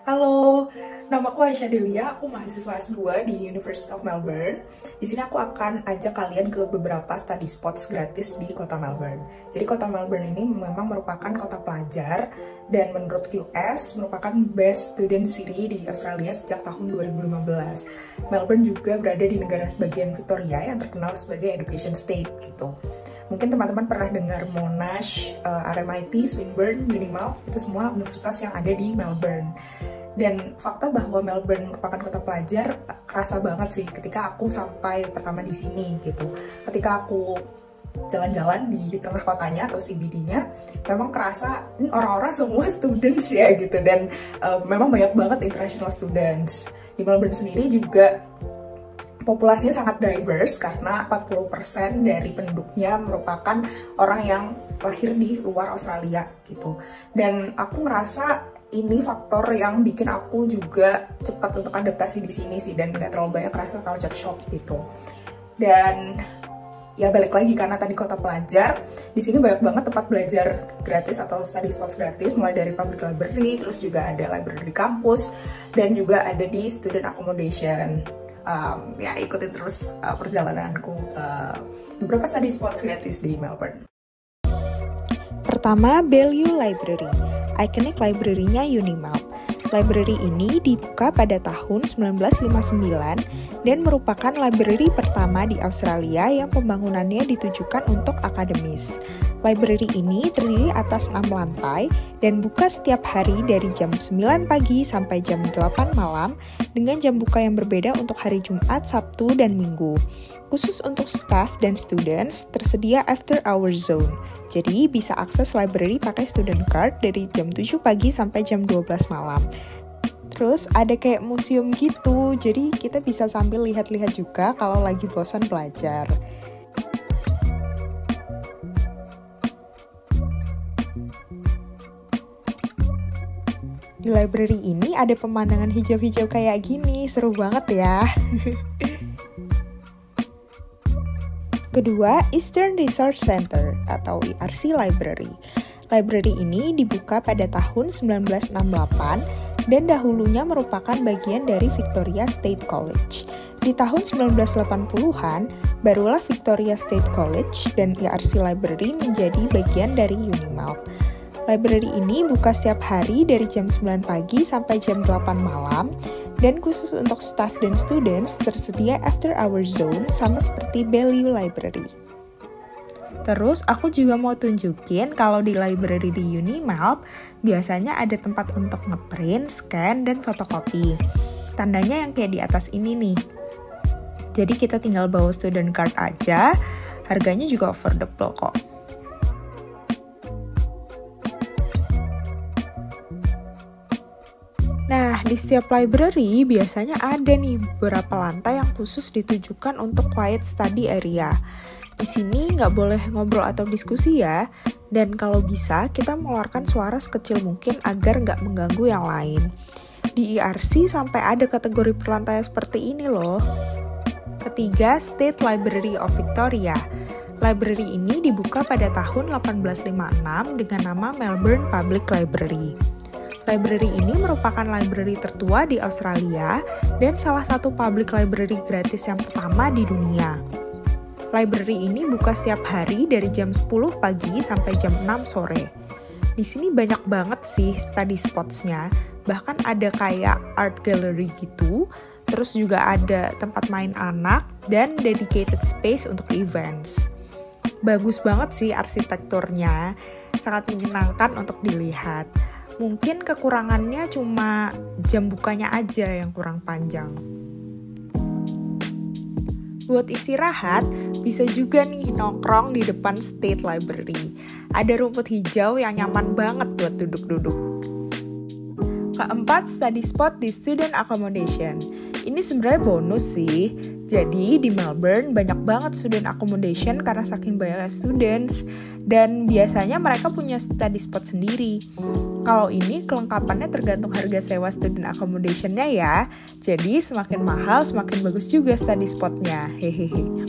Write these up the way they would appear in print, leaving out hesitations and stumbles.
Halo, nama aku Aisyah Delia, aku mahasiswa S2 di University of Melbourne. Di sini aku akan ajak kalian ke beberapa study spots gratis di kota Melbourne. Jadi kota Melbourne ini memang merupakan kota pelajar dan menurut QS merupakan best student city di Australia sejak tahun 2015. Melbourne juga berada di negara bagian Victoria yang terkenal sebagai education state gitu. Mungkin teman-teman pernah dengar Monash, RMIT, Swinburne, Unimap, itu semua universitas yang ada di Melbourne. Dan fakta bahwa Melbourne merupakan kota pelajar kerasa banget sih ketika aku sampai pertama di sini gitu. Ketika aku jalan-jalan di tengah kotanya atau CBD-nya, memang kerasa ini orang-orang semua students ya gitu, dan memang banyak banget international students. Di Melbourne sendiri juga populasinya sangat diverse karena 40% dari penduduknya merupakan orang yang lahir di luar Australia gitu. Dan aku ngerasa ini faktor yang bikin aku juga cepat untuk adaptasi di sini sih, dan nggak terlalu banyak rasa culture shock gitu. Dan ya balik lagi karena tadi kota pelajar, di sini banyak banget tempat belajar gratis atau study spots gratis, mulai dari public library, terus juga ada library di kampus, dan juga ada di student accommodation. Ya ikutin terus perjalananku ke beberapa study spots gratis di Melbourne. Pertama, Bellevue Library, ikonik library-nya Unimap. Library ini dibuka pada tahun 1959 dan merupakan library pertama di Australia yang pembangunannya ditujukan untuk akademis. Library ini terdiri atas 6 lantai dan buka setiap hari dari jam 9 pagi sampai jam 8 malam dengan jam buka yang berbeda untuk hari Jumat, Sabtu, dan Minggu. Khusus untuk staff dan students, tersedia after hour zone. Jadi bisa akses library pakai student card dari jam 7 pagi sampai jam 12 malam. Terus ada kayak museum gitu, jadi kita bisa sambil lihat-lihat juga kalau lagi bosan belajar. Di library ini ada pemandangan hijau-hijau kayak gini, seru banget ya. Kedua, Eastern Research Center atau ERC Library. Library ini dibuka pada tahun 1968 dan dahulunya merupakan bagian dari Victoria State College. Di tahun 1980-an, barulah Victoria State College dan ERC Library menjadi bagian dari Unimap. Library ini buka setiap hari dari jam 9 pagi sampai jam 8 malam, dan khusus untuk staff dan students tersedia after hour zone sama seperti Bellevue Library. Terus aku juga mau tunjukin kalau di library di Unimap biasanya ada tempat untuk ngeprint, scan, dan fotokopi. Tandanya yang kayak di atas ini nih. Jadi kita tinggal bawa student card aja, harganya juga affordable kok. Nah, di setiap library biasanya ada nih beberapa lantai yang khusus ditujukan untuk quiet study area. Di sini nggak boleh ngobrol atau diskusi ya, dan kalau bisa kita mengeluarkan suara sekecil mungkin agar nggak mengganggu yang lain. Di ERC sampai ada kategori perlantaian seperti ini loh. Ketiga, State Library of Victoria. Library ini dibuka pada tahun 1856 dengan nama Melbourne Public Library. Library ini merupakan library tertua di Australia dan salah satu public library gratis yang pertama di dunia. Library ini buka setiap hari dari jam 10 pagi sampai jam 6 sore. Di sini banyak banget sih study spots-nya, bahkan ada kayak art gallery gitu, terus juga ada tempat main anak dan dedicated space untuk events. Bagus banget sih arsitekturnya, sangat menyenangkan untuk dilihat. Mungkin kekurangannya cuma jam bukanya aja yang kurang panjang. Buat istirahat, bisa juga nih nongkrong di depan State Library. Ada rumput hijau yang nyaman banget buat duduk-duduk. Keempat, study spot di student accommodation. Ini sebenarnya bonus sih. Jadi di Melbourne banyak banget student accommodation karena saking banyaknya students, dan biasanya mereka punya study spot sendiri. Kalau ini kelengkapannya tergantung harga sewa student accommodation-nya ya. Jadi semakin mahal semakin bagus juga study spot-nya. Hehehe.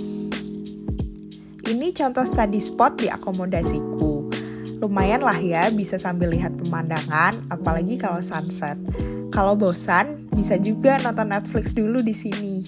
Ini contoh study spot di akomodasiku. Lumayan lah ya, bisa sambil lihat pemandangan, apalagi kalau sunset. Kalau bosan, bisa juga nonton Netflix dulu di sini.